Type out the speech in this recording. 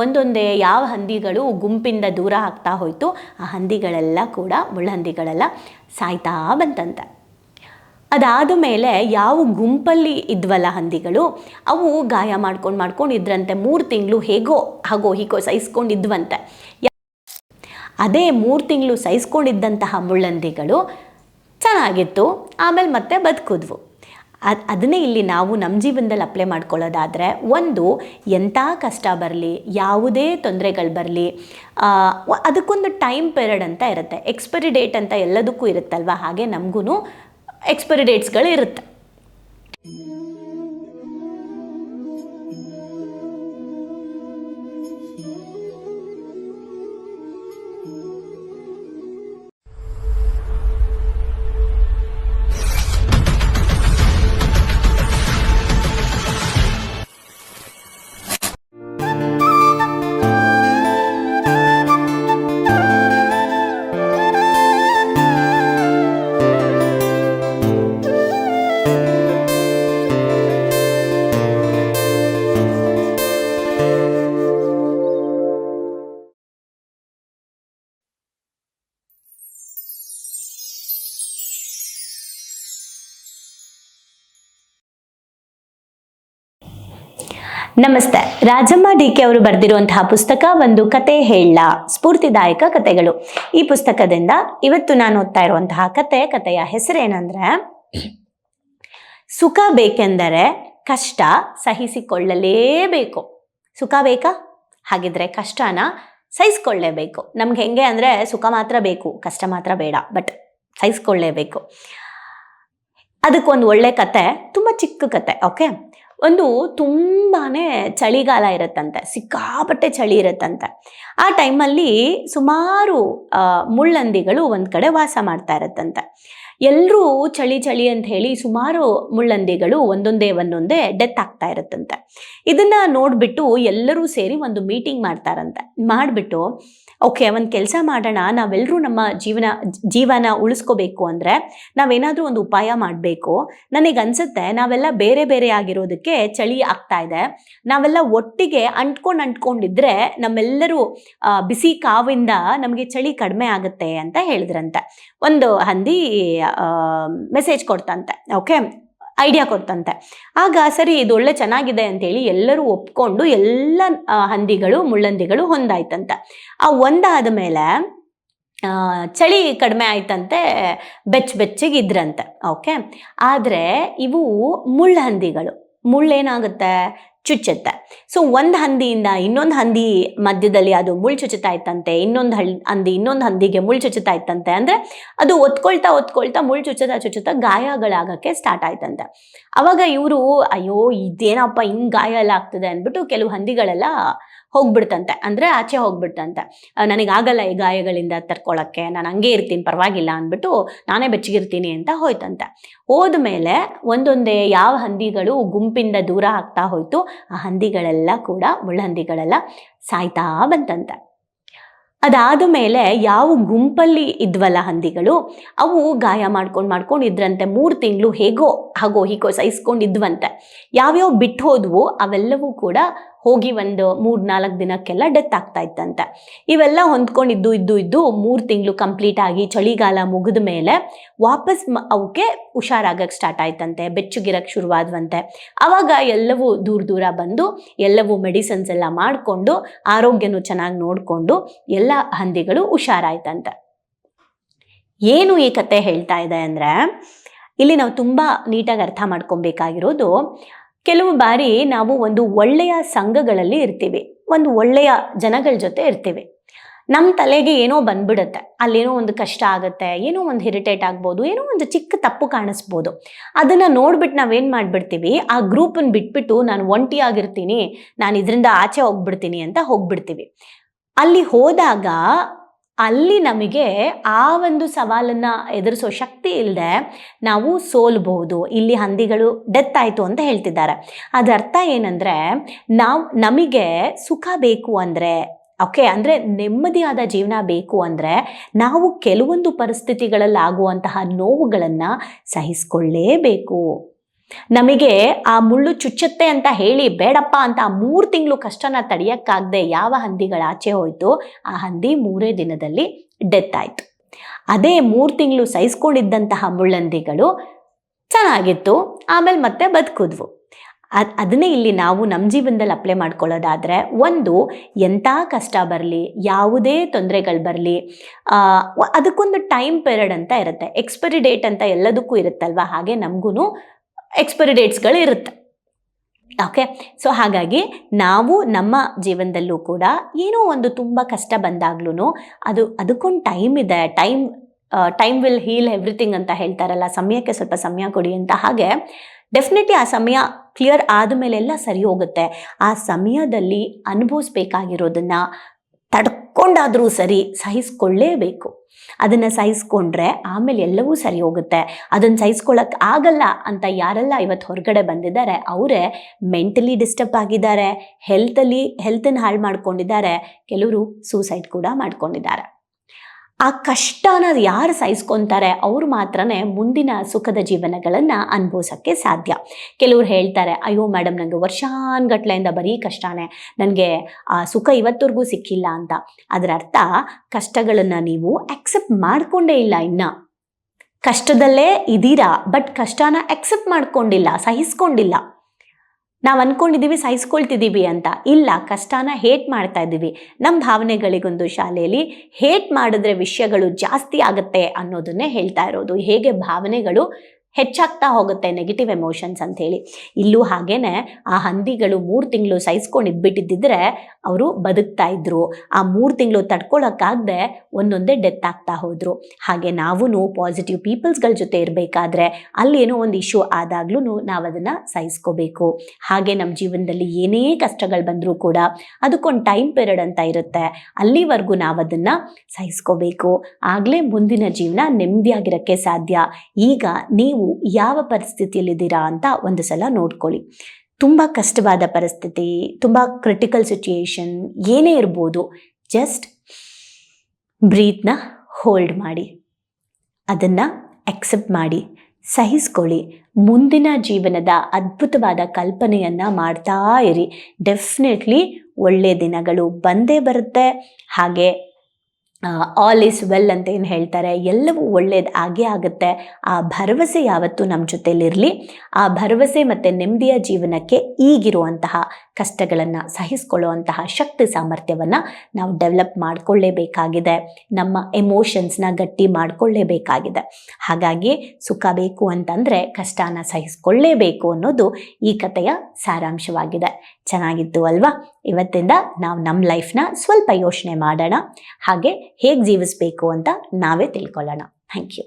ಒಂದೊಂದೇ ಯಾವ ಹಂದಿಗಳು ಗುಂಪಿಂದ ದೂರ ಆಗ್ತಾ ಹೋಯಿತು, ಆ ಹಂದಿಗಳೆಲ್ಲ ಕೂಡ ಮುಳ್ಳಹಂದಿಗಳೆಲ್ಲ ಸಾಯ್ತಾ ಬಂತಂತೆ. ಅದಾದ ಮೇಲೆ ಯಾವ ಗುಂಪಲ್ಲಿ ಇದ್ವಲ್ಲ ಹಂದಿಗಳು, ಅವು ಗಾಯ ಮಾಡ್ಕೊಂಡು ಇದ್ರಂತೆ. 3 ತಿಂಗಳು ಹೇಗೋ ಹಾಗೋ ಹೀಗೋ ಸಹಿಸ್ಕೊಂಡಿದ್ವಂತೆ. ಅದೇ 3 ತಿಂಗಳು ಸಹಿಸ್ಕೊಂಡಿದ್ದಂತಹ ಮುಳ್ಳಂದಿಗಳು ಚೆನ್ನಾಗಿತ್ತು, ಆಮೇಲೆ ಮತ್ತೆ ಬದುಕಿದ್ವು. ಅದನ್ನೇ ಇಲ್ಲಿ ನಾವು ನಮ್ಮ ಜೀವನದಲ್ಲಿ ಅಪ್ಲೈ ಮಾಡ್ಕೊಳ್ಳೋದಾದರೆ, ಒಂದು ಎಂಥ ಕಷ್ಟ ಬರಲಿ, ಯಾವುದೇ ತೊಂದರೆಗಳು ಬರಲಿ, ಅದಕ್ಕೊಂದು ಟೈಮ್ ಪೀರಿಯಡ್ ಅಂತ ಇರುತ್ತೆ, ಎಕ್ಸ್ಪೈರಿ ಡೇಟ್ ಅಂತ ಎಲ್ಲದಕ್ಕೂ ಇರುತ್ತಲ್ವ, ಹಾಗೆ ನಮಗೂ ಎಕ್ಸ್ಪೈರಿ ಡೇಟ್ಸ್ಗಳು ಇರುತ್ತೆ. ನಮಸ್ತೆ. ರಾಜಮ್ಮ ಡಿ.ಕೆ ಅವರು ಬರೆದಿರುವಂತಹ ಪುಸ್ತಕ ಒಂದು ಕತೆ ಹೇಳ, ಸ್ಫೂರ್ತಿದಾಯಕ ಕತೆಗಳು. ಈ ಪುಸ್ತಕದಿಂದ ಇವತ್ತು ನಾನು ಓದ್ತಾ ಇರುವಂತಹ ಕತೆಯ ಹೆಸರೇನಂದ್ರೆ, ಸುಖ ಬೇಕೆಂದರೆ ಕಷ್ಟ ಸಹಿಸಿಕೊಳ್ಳಲೇಬೇಕು. ಸುಖ ಬೇಕಾ? ಹಾಗಿದ್ರೆ ಕಷ್ಟನ ಸಹಿಸ್ಕೊಳ್ಳೇಬೇಕು. ನಮ್ಗೆ ಹೆಂಗೆ ಅಂದರೆ, ಸುಖ ಮಾತ್ರ ಬೇಕು, ಕಷ್ಟ ಮಾತ್ರ ಬೇಡ, ಬಟ್ ಸಹಿಸ್ಕೊಳ್ಳೇಬೇಕು. ಅದಕ್ಕೊಂದು ಒಳ್ಳೆ ಕತೆ, ತುಂಬ ಚಿಕ್ಕ ಕತೆ. ಓಕೆ, ಒಂದು ತುಂಬಾ ಚಳಿಗಾಲ ಇರುತ್ತಂತೆ, ಸಿಕ್ಕಾಪಟ್ಟೆ ಚಳಿ ಇರುತ್ತಂತೆ. ಆ ಟೈಮಲ್ಲಿ ಸುಮಾರು ಮುಳ್ಳಂದಿಗಳು ಒಂದು ಕಡೆ ವಾಸ ಮಾಡ್ತಾ ಇರುತ್ತಂತೆ. ಎಲ್ಲರೂ ಚಳಿ ಅಂತ ಹೇಳಿ ಸುಮಾರು ಮುಳ್ಳಂದಿಗಳು ಒಂದೊಂದೇ ಡೆತ್ ಆಗ್ತಾ ಇರುತ್ತಂತೆ. ಇದನ್ನ ನೋಡ್ಬಿಟ್ಟು ಎಲ್ಲರೂ ಸೇರಿ ಒಂದು ಮೀಟಿಂಗ್ ಮಾಡ್ತಾರಂತೆ. ಮಾಡಿಬಿಟ್ಟು ಓಕೆ, ಒಂದು ಕೆಲಸ ಮಾಡೋಣ, ನಾವೆಲ್ಲರೂ ನಮ್ಮ ಜೀವನ ಉಳಿಸ್ಕೋಬೇಕು ಅಂದರೆ ನಾವೇನಾದರೂ ಒಂದು ಉಪಾಯ ಮಾಡಬೇಕು. ನನಗನ್ಸುತ್ತೆ ನಾವೆಲ್ಲ ಬೇರೆ ಆಗಿರೋದಕ್ಕೆ ಚಳಿ ಆಗ್ತಾ ಇದೆ, ನಾವೆಲ್ಲ ಒಟ್ಟಿಗೆ ಅಂಟ್ಕೊಂಡಿದ್ರೆ ನಮ್ಮೆಲ್ಲರೂ ಬಿಸಿ ಕಾವಿಂದ ನಮಗೆ ಚಳಿ ಕಡಿಮೆ ಆಗುತ್ತೆ ಅಂತ ಹೇಳಿದ್ರಂತೆ. ಒಂದು ಹಂದಿ ಮೆಸೇಜ್ ಕೊಡ್ತಂತೆ, ಓಕೆ, ಐಡಿಯಾ ಕೊಡ್ತಂತೆ. ಆಗ ಸರಿ, ಇದು ಒಳ್ಳೆ ಚೆನ್ನಾಗಿದೆ ಅಂತೇಳಿ ಎಲ್ಲರೂ ಒಪ್ಕೊಂಡು ಎಲ್ಲ ಮುಳ್ಳಂದಿಗಳು ಹೊಂದಾಯ್ತಂತೆ. ಆ ಒಂದಾದ ಮೇಲೆ ಚಳಿ ಕಡಿಮೆ ಆಯ್ತಂತೆ, ಬೆಚ್ಚಗಿದ್ರಂತೆ. ಓಕೆ, ಆದರೆ ಇವು ಮುಳ್ಳಹಂದಿಗಳು, ಮುಳ್ಳೇನಾಗುತ್ತೆ, ಚುಚ್ಚುತ್ತೆ. ಸೊ ಒಂದು ಹಂದಿಯಿಂದ ಇನ್ನೊಂದು ಹಂದಿ ಮಧ್ಯದಲ್ಲಿ ಅದು ಮುಳ್ಳು ಚುಚ್ಚುತ್ತಾ ಇತ್ತಂತೆ, ಇನ್ನೊಂದು ಹಂದಿಗೆ ಮುಳ್ಳು ಚುಚ್ಚುತ್ತಾ ಇತ್ತಂತೆ. ಅಂದರೆ ಅದು ಒತ್ಕೊಳ್ತಾ ಮುಳ್ಳು ಚುಚ್ಚುತ್ತಾ ಗಾಯಗಳಾಗಕ್ಕೆ ಸ್ಟಾರ್ಟ್ ಆಯ್ತಂತೆ. ಅವಾಗ ಇವರು ಅಯ್ಯೋ ಇದೇನಪ್ಪ ಹಿಂಗೆ ಗಾಯ ಎಲ್ಲ ಆಗ್ತದೆ ಅಂದ್ಬಿಟ್ಟು ಕೆಲವು ಹಂದಿಗಳೆಲ್ಲ ಹೋಗ್ಬಿಡ್ತಂತೆ, ಅಂದರೆ ಆಚೆ ಹೋಗ್ಬಿಡ್ತಂತೆ. ನನಗಾಗಲ್ಲ ಈ ಗಾಯಗಳಿಂದ ತರ್ಕೊಳ್ಳೋಕ್ಕೆ, ನಾನು ಹಂಗೆ ಇರ್ತೀನಿ ಪರವಾಗಿಲ್ಲ ಅಂದ್ಬಿಟ್ಟು ನಾನೇ ಬೆಚ್ಚಗಿರ್ತೀನಿ ಅಂತ ಹೋಯ್ತಂತೆ. ಹೋದ್ಮೇಲೆ ಒಂದೊಂದೇ ಯಾವ ಹಂದಿಗಳು ಗುಂಪಿಂದ ದೂರ ಆಗ್ತಾ ಹೋಯ್ತು, ಆ ಹಂದಿಗಳೆಲ್ಲ ಕೂಡ ಮುಳ್ಳಹಂದಿಗಳೆಲ್ಲ ಸಾಯ್ತಾ ಬಂತಂತೆ. ಅದಾದ ಮೇಲೆ ಯಾವ ಗುಂಪಲ್ಲಿ ಇದ್ವಲ್ಲ ಹಂದಿಗಳು, ಅವು ಗಾಯ ಮಾಡ್ಕೊಂಡು ಇದ್ರಂತೆ. 3 ತಿಂಗಳು ಹೇಗೋ ಹಾಗೋ ಹೀಗೋ ಸಹಿಸ್ಕೊಂಡಿದ್ವಂತೆ. ಯಾವ್ಯಾವ ಬಿಟ್ಟು ಹೋದ್ವು ಅವೆಲ್ಲವೂ ಕೂಡ ಹೋಗಿ ಒಂದು 3-4 ದಿನಕ್ಕೆಲ್ಲ ಡೆತ್ ಆಗ್ತಾ ಇತ್ತಂತೆ. ಇವೆಲ್ಲ ಹೊಂದ್ಕೊಂಡಿದ್ದು 3 ತಿಂಗಳು ಕಂಪ್ಲೀಟ್ ಆಗಿ ಚಳಿಗಾಲ ಮುಗಿದ ಮೇಲೆ ವಾಪಸ್ ಅವಕ್ಕೆ ಹುಷಾರಾಗಕ್ಕೆ ಸ್ಟಾರ್ಟ್ ಆಯ್ತಂತೆ, ಬೆಚ್ಚಗಿರಕ್ಕೆ ಶುರುವಾದ್ವಂತೆ. ಆವಾಗ ಎಲ್ಲವೂ ದೂರ ಬಂದು ಎಲ್ಲವೂ ಮೆಡಿಸಿನ್ಸ್ ಎಲ್ಲ ಮಾಡಿಕೊಂಡು ಆರೋಗ್ಯನೂ ಚೆನ್ನಾಗಿ ನೋಡಿಕೊಂಡು ಎಲ್ಲ ಹಂದಿಗಳು ಹುಷಾರಾಯ್ತಂತೆ. ಏನು ಈ ಕತೆ ಹೇಳ್ತಾ ಇದೆ ಅಂದರೆ, ಇಲ್ಲಿ ನಾವು ತುಂಬ ನೀಟಾಗಿ ಅರ್ಥ ಮಾಡ್ಕೊಬೇಕಾಗಿರೋದು, ಕೆಲವು ಬಾರಿ ನಾವು ಒಂದು ಒಳ್ಳೆಯ ಸಂಘಗಳಲ್ಲಿ ಇರ್ತೀವಿ, ಒಂದು ಒಳ್ಳೆಯ ಜನಗಳ ಜೊತೆ ಇರ್ತೀವಿ. ನಮ್ಮ ತಲೆಗೆ ಏನೋ ಬಂದ್ಬಿಡುತ್ತೆ, ಅಲ್ಲೇನೋ ಒಂದು ಕಷ್ಟ ಆಗುತ್ತೆ, ಏನೋ ಒಂದು ಇರಿಟೇಟ್ ಆಗ್ಬೋದು, ಏನೋ ಒಂದು ಚಿಕ್ಕ ತಪ್ಪು ಕಾಣಿಸ್ಬೋದು. ಅದನ್ನು ನೋಡ್ಬಿಟ್ಟು ನಾವೇನು ಮಾಡಿಬಿಡ್ತೀವಿ, ಆ ಗ್ರೂಪನ್ನು ಬಿಟ್ಬಿಟ್ಟು ನಾನು ಒಂಟಿಯಾಗಿರ್ತೀನಿ, ನಾನು ಇದರಿಂದ ಆಚೆ ಹೋಗ್ಬಿಡ್ತೀನಿ ಅಂತ ಹೋಗ್ಬಿಡ್ತೀವಿ. ಅಲ್ಲಿ ಹೋದಾಗ ಅಲ್ಲಿ ನಮಗೆ ಆ ಒಂದು ಸವಾಲನ್ನು ಎದುರಿಸೋ ಶಕ್ತಿ ಇಲ್ಲದೆ ನಾವು ಸೋಲ್ಬಹುದು. ಇಲ್ಲಿ ಹಂದಿಗಳು ಡೆತ್ ಆಯಿತು ಅಂತ ಹೇಳ್ತಿದ್ದಾರೆ. ಅದರ ಅರ್ಥ ಏನಂದರೆ, ನಮಗೆ ಸುಖ ಬೇಕು ಅಂದರೆ, ಓಕೆ, ಅಂದರೆ ನೆಮ್ಮದಿಯಾದ ಜೀವನ ಬೇಕು ಅಂದರೆ ನಾವು ಕೆಲವೊಂದು ಪರಿಸ್ಥಿತಿಗಳಲ್ಲಿ ಆಗುವಂತಹ ನೋವುಗಳನ್ನು ಸಹಿಸ್ಕೊಳ್ಳೇಬೇಕು. ನಮಗೆ ಆ ಮುಳ್ಳು ಚುಚ್ಚುತ್ತೆ ಅಂತ ಹೇಳಿ ಬೇಡಪ್ಪ ಅಂತ ಆ 3 ತಿಂಗಳು ಕಷ್ಟನ ತಡೆಯಕ್ಕಾಗದೆ ಯಾವ ಹಂದಿಗಳ ಆಚೆ ಹೋಯ್ತು, ಆ ಹಂದಿ 3 ದಿನದಲ್ಲಿ ಡೆತ್ ಆಯ್ತು. ಅದೇ 3 ತಿಂಗಳು ಸಹಿಸ್ಕೊಂಡಿದ್ದಂತಹ ಮುಳ್ಳಂದಿಗಳು ಚೆನ್ನಾಗಿತ್ತು, ಆಮೇಲೆ ಮತ್ತೆ ಬದುಕಿದ್ವು. ಅದನ್ನೇ ಇಲ್ಲಿ ನಾವು ನಮ್ಮ ಜೀವನದಲ್ಲಿ ಅಪ್ಲೈ ಮಾಡ್ಕೊಳ್ಳೋದಾದರೆ, ಒಂದು ಎಂಥ ಕಷ್ಟ ಬರಲಿ, ಯಾವುದೇ ತೊಂದರೆಗಳು ಬರಲಿ, ಅದಕ್ಕೊಂದು ಟೈಮ್ ಪೀರಿಯಡ್ ಅಂತ ಇರುತ್ತೆ, ಎಕ್ಸ್ಪೈರಿ ಡೇಟ್ ಅಂತ ಎಲ್ಲದಕ್ಕೂ ಇರುತ್ತಲ್ವ, ಹಾಗೆ ನಮಗೂ ಎಕ್ಸ್ಪೈರಿ ಡೇಟ್ಸ್ಗಳು ಇರುತ್ತೆ. ಓಕೆ, ಸೊ ಹಾಗಾಗಿ ನಾವು ನಮ್ಮ ಜೀವನದಲ್ಲೂ ಕೂಡ ಏನೋ ಒಂದು ತುಂಬ ಕಷ್ಟ ಬಂದಾಗ್ಲೂ ಅದಕ್ಕೊಂದು ಟೈಮ್ ಇದೆ, ಟೈಮ್ ವಿಲ್ ಹೀಲ್ ಎವ್ರಿಥಿಂಗ್ ಅಂತ ಹೇಳ್ತಾರಲ್ಲ, ಸಮಯಕ್ಕೆ ಸ್ವಲ್ಪ ಸಮಯ ಕೊಡಿ ಅಂತ. ಹಾಗೆ ಡೆಫಿನೆಟ್ಲಿ ಆ ಸಮಯ ಕ್ಲಿಯರ್ ಆದಮೇಲೆ ಎಲ್ಲ ಸರಿ ಹೋಗುತ್ತೆ. ಆ ಸಮಯದಲ್ಲಿ ಅನುಭವಿಸ್ಬೇಕಾಗಿರೋದನ್ನು ತಡ್ಕೊಂಡಾದರೂ ಸರಿ ಸಹಿಸ್ಕೊಳ್ಳೇಬೇಕು. ಅದನ್ನು ಸಹಿಸ್ಕೊಂಡ್ರೆ ಆಮೇಲೆ ಎಲ್ಲವೂ ಸರಿ ಹೋಗುತ್ತೆ. ಅದನ್ನು ಸಹಿಸ್ಕೊಳ್ಳೋಕೆ ಆಗಲ್ಲ ಅಂತ ಯಾರೆಲ್ಲ ಇವತ್ತು ಹೊರಗಡೆ ಬಂದಿದ್ದಾರೆ ಅವರೇ ಮೆಂಟಲಿ ಡಿಸ್ಟರ್ಬ್ ಆಗಿದ್ದಾರೆ, ಹೆಲ್ತನ್ನು ಹಾಳು ಮಾಡ್ಕೊಂಡಿದ್ದಾರೆ, ಕೆಲವರು ಸೂಸೈಡ್ ಕೂಡ ಮಾಡ್ಕೊಂಡಿದ್ದಾರೆ. ಆ ಕಷ್ಟನ ಯಾರು ಸಹಿಸ್ಕೊತಾರೆ ಅವರು ಮಾತ್ರನೇ ಮುಂದಿನ ಸುಖದ ಜೀವನಗಳನ್ನು ಅನುಭವಿಸೋಕ್ಕೆ ಸಾಧ್ಯ. ಕೆಲವ್ರು ಹೇಳ್ತಾರೆ, ಅಯ್ಯೋ ಮೇಡಮ್ ನನಗೆ ವರ್ಷಾನ್ಗಟ್ಲೆಯಿಂದ ಬರೀ ಕಷ್ಟನೇ, ನನಗೆ ಆ ಸುಖ ಇವತ್ತವರೆಗೂ ಸಿಕ್ಕಿಲ್ಲ ಅಂತ. ಅದರ ಅರ್ಥ ಕಷ್ಟಗಳನ್ನು ನೀವು ಅಕ್ಸೆಪ್ಟ್ ಮಾಡಿಕೊಂಡೇ ಇಲ್ಲ. ಇನ್ನು ಕಷ್ಟದಲ್ಲೇ ಇದ್ದೀರಾ, ಬಟ್ ಕಷ್ಟನ ಅಕ್ಸೆಪ್ಟ್ ಮಾಡ್ಕೊಂಡಿಲ್ಲ, ಸಹಿಸ್ಕೊಂಡಿಲ್ಲ. ನಾವು ಅಂದ್ಕೊಂಡಿದ್ದೀವಿ ಸಹಿಸ್ಕೊಳ್ತಿದ್ದೀವಿ ಅಂತ, ಇಲ್ಲ, ಕಷ್ಟನ ಹೇಟ್ ಮಾಡ್ತಾ ಇದ್ದೀವಿ. ನಮ್ಮ ಭಾವನೆಗಳಿಗೊಂದು ಶಾಲೆಯಲ್ಲಿ ಹೇಟ್ ಮಾಡಿದ್ರೆ ವಿಷಯಗಳು ಜಾಸ್ತಿ ಆಗುತ್ತೆ ಅನ್ನೋದನ್ನೇ ಹೇಳ್ತಾ ಇರೋದು. ಹೇಗೆ ಭಾವನೆಗಳು ಹೆಚ್ಚಾಗ್ತಾ ಹೋಗುತ್ತೆ, ನೆಗೆಟಿವ್ ಎಮೋಷನ್ಸ್ ಅಂಥೇಳಿ. ಇಲ್ಲೂ ಹಾಗೇನೆ ಆ ಹಂದಿಗಳು 3 ತಿಂಗಳು ಸಹಿಸ್ಕೊಂಡು ಇದ್ಬಿಟ್ಟಿದ್ದಿದ್ರೆ ಅವರು ಬದುಕ್ತಾ ಇದ್ರು. ಆ 3 ತಿಂಗಳು ತಡ್ಕೊಳಕ್ಕಾಗದೆ ಒಂದೊಂದೇ ಡೆತ್ ಆಗ್ತಾ ಹೋದ್ರು. ಹಾಗೆ ನಾವು ಪಾಸಿಟಿವ್ ಪೀಪಲ್ಸ್ಗಳ ಜೊತೆ ಇರಬೇಕಾದ್ರೆ ಅಲ್ಲಿ ಏನೋ ಒಂದು ಇಶ್ಯೂ ಆದಾಗ್ಲೂ ನಾವು ಅದನ್ನು ಸಹಿಸ್ಕೋಬೇಕು. ಹಾಗೆ ನಮ್ಮ ಜೀವನದಲ್ಲಿ ಏನೇ ಕಷ್ಟಗಳು ಬಂದರೂ ಕೂಡ ಅದಕ್ಕೊಂದು ಟೈಮ್ ಪೀರಿಯಡ್ ಅಂತ ಇರುತ್ತೆ, ಅಲ್ಲಿವರೆಗೂ ನಾವು ಅದನ್ನು ಸಹಿಸ್ಕೋಬೇಕು. ಆಗಲೇ ಮುಂದಿನ ಜೀವನ ನೆಮ್ಮದಿಯಾಗಿರೋಕ್ಕೆ ಸಾಧ್ಯ. ಈಗ ನೀವು ಯಾವ ಪರಿಸ್ಥಿತಿಯಲ್ಲಿದ್ದೀರಾ ಅಂತ ಒಂದು ಸಲ ನೋಡ್ಕೊಳ್ಳಿ. ತುಂಬ ಕಷ್ಟವಾದ ಪರಿಸ್ಥಿತಿ, ತುಂಬ ಕ್ರಿಟಿಕಲ್ ಸಿಚುಯೇಷನ್ ಏನೇ ಇರ್ಬೋದು, ಜಸ್ಟ್ ಬ್ರೀತ್ನ ಹೋಲ್ಡ್ ಮಾಡಿ, ಅದನ್ನು ಅಕ್ಸೆಪ್ಟ್ ಮಾಡಿ, ಸಹಿಸ್ಕೊಳ್ಳಿ. ಮುಂದಿನ ಜೀವನದ ಅದ್ಭುತವಾದ ಕಲ್ಪನೆಯನ್ನು ಮಾಡ್ತಾ ಇರಿ. ಡೆಫಿನೆಟ್ಲಿ ಒಳ್ಳೆಯ ದಿನಗಳು ಬಂದೇ ಬರುತ್ತೆ. ಹಾಗೆ ಆಲ್ ಈಸ್ ವೆಲ್ ಅಂತ ಏನು ಹೇಳ್ತಾರೆ, ಎಲ್ಲವೂ ಒಳ್ಳೇದು ಆಗೇ ಆಗುತ್ತೆ. ಆ ಭರವಸೆ ಯಾವತ್ತೂ ನಮ್ಮ ಜೊತೆಲಿರಲಿ. ಆ ಭರವಸೆ ಮತ್ತು ನೆಮ್ಮದಿಯ ಜೀವನಕ್ಕೆ ಈಗಿರುವಂತಹ ಕಷ್ಟಗಳನ್ನು ಸಹಿಸ್ಕೊಳ್ಳುವಂತಹ ಶಕ್ತಿ ಸಾಮರ್ಥ್ಯವನ್ನು ನಾವು ಡೆವಲಪ್ ಮಾಡಿಕೊಳ್ಳೇಬೇಕಾಗಿದೆ. ನಮ್ಮ ಎಮೋಷನ್ಸ್ನ ಗಟ್ಟಿ ಮಾಡಿಕೊಳ್ಳೇಬೇಕಾಗಿದೆ. ಹಾಗಾಗಿ ಸುಖ ಬೇಕು ಅಂತಂದರೆ ಕಷ್ಟನ ಸಹಿಸ್ಕೊಳ್ಳೇಬೇಕು ಅನ್ನೋದು ಈ ಕಥೆಯ ಸಾರಾಂಶವಾಗಿದೆ. ಚೆನ್ನಾಗಿತ್ತು ಅಲ್ವಾ? ಇವತ್ತಿಂದ ನಾವು ನಮ್ಮ ಲೈಫ್ನ ಸ್ವಲ್ಪ ಯೋಚನೆ ಮಾಡೋಣ, ಹಾಗೆ ಹೇಗೆ ಜೀವಿಸಬೇಕು ಅಂತ ನಾವೇ ತಿಳ್ಕೊಳ್ಳೋಣ. Thank you.